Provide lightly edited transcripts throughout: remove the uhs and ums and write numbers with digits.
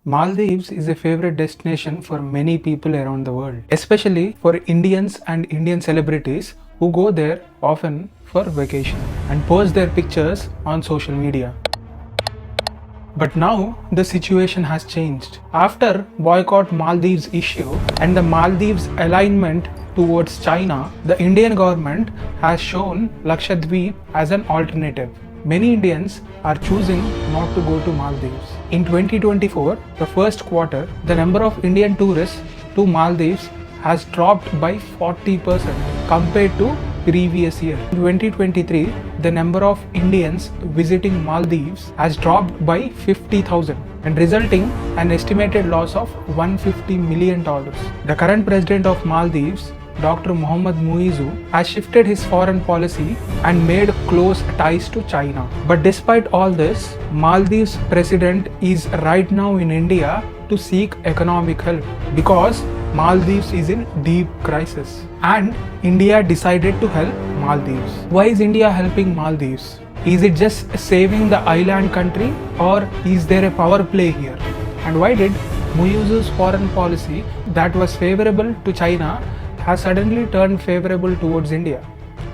Maldives is a favorite destination for many people around the world, especially for Indians and Indian celebrities who go there often for vacation and post their pictures on social media. But now the situation has changed. After boycott Maldives issue and the Maldives alignment towards China, the Indian government has shown Lakshadweep as an alternative. Many Indians are choosing not to go to Maldives. In 2024, the first quarter, the number of Indian tourists to Maldives has dropped by 40% compared to previous year. In 2023, the number of Indians visiting Maldives has dropped by 50,000 and resulting an estimated loss of $150 million. The current president of Maldives, Dr. Mohammad Muizu, has shifted his foreign policy and made close ties to China. But despite all this, Maldives president is right now in India to seek economic help because Maldives is in deep crisis and India decided to help Maldives. Why is India helping Maldives? Is it just saving the island country or is there a power play here? And why did Muizu's foreign policy that was favorable to China has suddenly turned favorable towards India?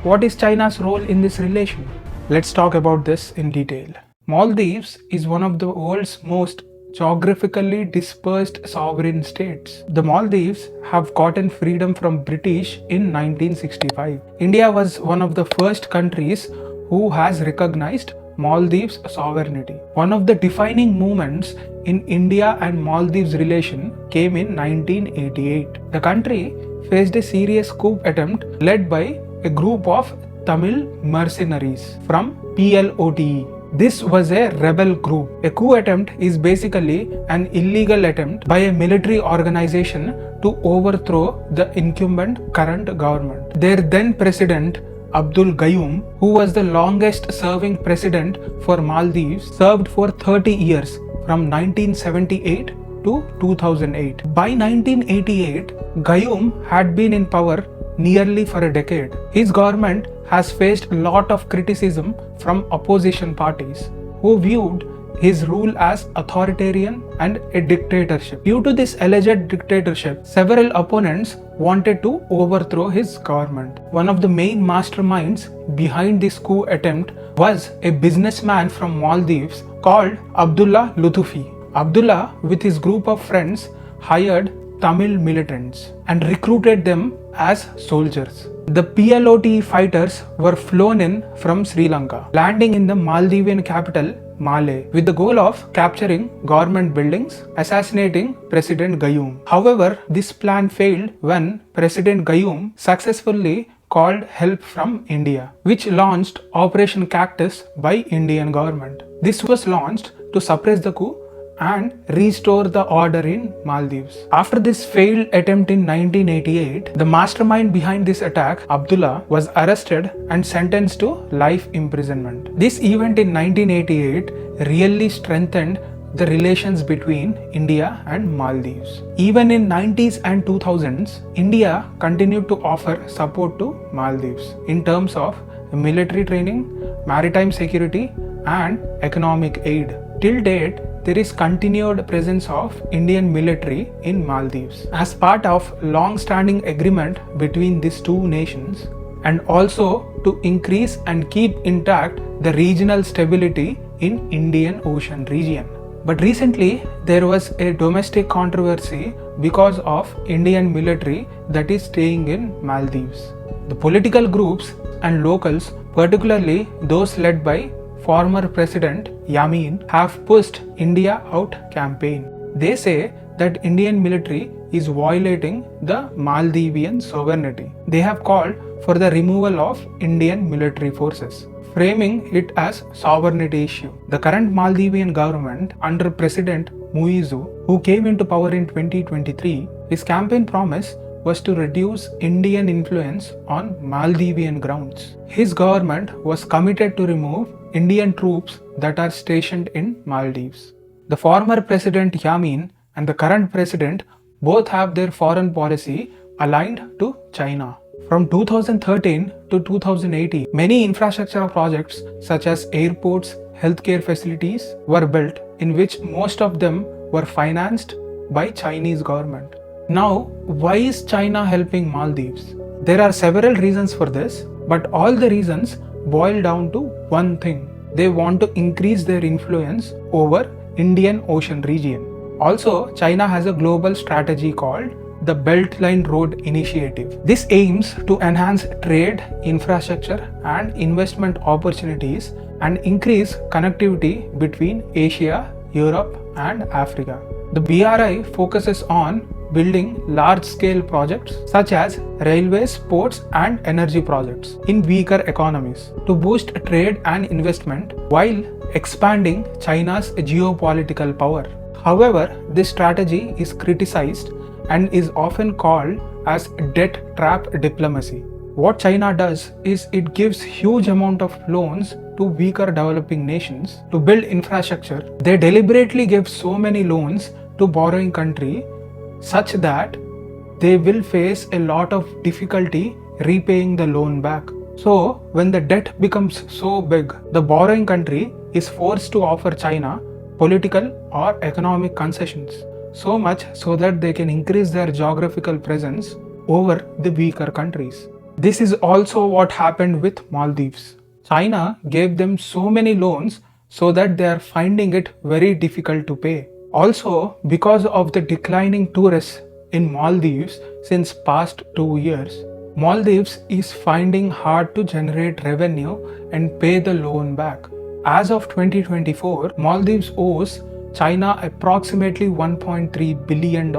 What is China's role in this relation? Let's talk about this in detail. Maldives is one of the world's most geographically dispersed sovereign states. The Maldives have gotten freedom from British in 1965. India was one of the first countries who has recognized Maldives' sovereignty. One of the defining moments in India and Maldives relation came in 1988. The country faced a serious coup attempt led by a group of Tamil mercenaries from PLOTE. This was a rebel group. A coup attempt is basically an illegal attempt by a military organization to overthrow the incumbent current government. Their then president Abdul Gayoom, who was the longest serving president for Maldives, served for 30 years from 1978 to 2008. By 1988, Gayoom had been in power nearly for a decade. His government has faced a lot of criticism from opposition parties who viewed his rule as authoritarian and a dictatorship. Due to this alleged dictatorship, several opponents wanted to overthrow his government. One of the main masterminds behind this coup attempt was a businessman from Maldives called Abdullah Lutfi. Abdullah, with his group of friends, hired Tamil militants and recruited them as soldiers. The PLOTE fighters were flown in from Sri Lanka, landing in the Maldivian capital Malé, with the goal of capturing government buildings, assassinating President Gayoom. However, this plan failed when President Gayoom successfully called help from India, which launched Operation Cactus by Indian government. This was launched to suppress the coup and restore the order in Maldives. After this failed attempt in 1988, the mastermind behind this attack, Abdullah, was arrested and sentenced to life imprisonment. This event in 1988 really strengthened the relations between India and Maldives. Even in 90s and 2000s, India continued to offer support to Maldives in terms of military training, maritime security, and economic aid. Till date, there is continued presence of Indian military in Maldives as part of long-standing agreement between these two nations and also to increase and keep intact the regional stability in Indian Ocean region. But recently there was a domestic controversy because of Indian military that is staying in Maldives. The political groups and locals, particularly those led by former President Yamin, have pushed India out campaign. They say that Indian military is violating the Maldivian sovereignty. They have called for the removal of Indian military forces, framing it as sovereignty issue. The current Maldivian government under President Muizu, who came into power in 2023, his campaign promise was to reduce Indian influence on Maldivian grounds. His government was committed to remove Indian troops that are stationed in Maldives. The former President Yamin and the current president both have their foreign policy aligned to China. From 2013 to 2018, many infrastructure projects such as airports, healthcare facilities were built, in which most of them were financed by Chinese government. Now, why is China helping Maldives? There are several reasons for this, but all the reasons boil down to one thing. They want to increase their influence over Indian Ocean region. Also, China has a global strategy called the Beltline Road Initiative. This aims to enhance trade, infrastructure, and investment opportunities and increase connectivity between Asia, Europe, and Africa. The BRI focuses on building large-scale projects such as railways, ports, and energy projects in weaker economies to boost trade and investment while expanding China's geopolitical power. However, this strategy is criticized and is often called as debt trap diplomacy. What China does is it gives huge amount of loans to weaker developing nations to build infrastructure. They deliberately give so many loans to borrowing country such that they will face a lot of difficulty repaying the loan back. So when the debt becomes so big, the borrowing country is forced to offer China political or economic concessions, so much so that they can increase their geographical presence over the weaker countries. This is also what happened with Maldives. China gave them so many loans so that they are finding it very difficult to pay. Also, because of the declining tourists in Maldives since past 2 years, Maldives is finding hard to generate revenue and pay the loan back. As of 2024, Maldives owes China approximately $1.3 billion,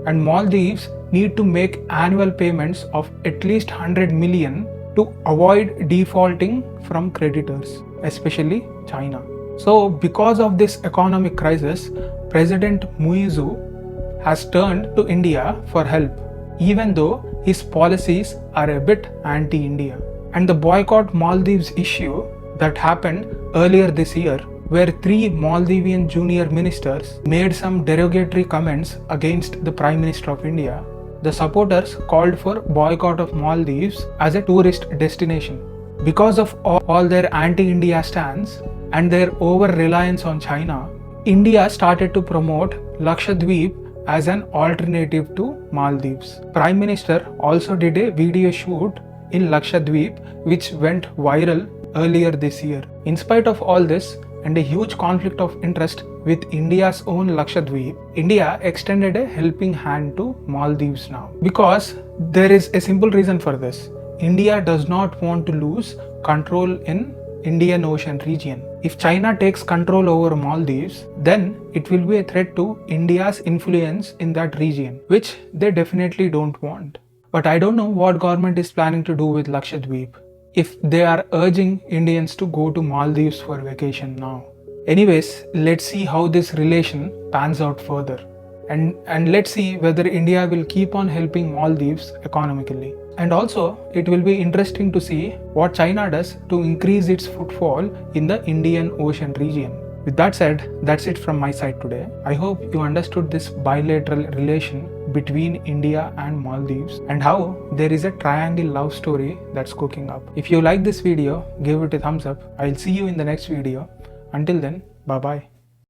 and Maldives need to make annual payments of at least 100 million to avoid defaulting from creditors, especially China. So, because of this economic crisis, President Muizu has turned to India for help, even though his policies are a bit anti-India. And the boycott Maldives issue that happened earlier this year, where 3 Maldivian junior ministers made some derogatory comments against the Prime Minister of India, the supporters called for boycott of Maldives as a tourist destination. Because of all their anti-India stance and their over-reliance on China, India started to promote Lakshadweep as an alternative to Maldives. Prime Minister also did a video shoot in Lakshadweep which went viral earlier this year. In spite of all this and a huge conflict of interest with India's own Lakshadweep, India extended a helping hand to Maldives now. Because there is a simple reason for this. India does not want to lose control in Indian Ocean region. If China takes control over Maldives, then it will be a threat to India's influence in that region, which they definitely don't want. But I don't know what government is planning to do with Lakshadweep, if they are urging Indians to go to Maldives for vacation now. Anyways, let's see how this relation pans out further. And let's see whether India will keep on helping Maldives economically. And also, it will be interesting to see what China does to increase its footfall in the Indian Ocean region. With that said, that's it from my side today. I hope you understood this bilateral relation between India and Maldives and how there is a triangle love story that's cooking up. If you like this video, give it a thumbs up. I'll see you in the next video. Until then, bye bye.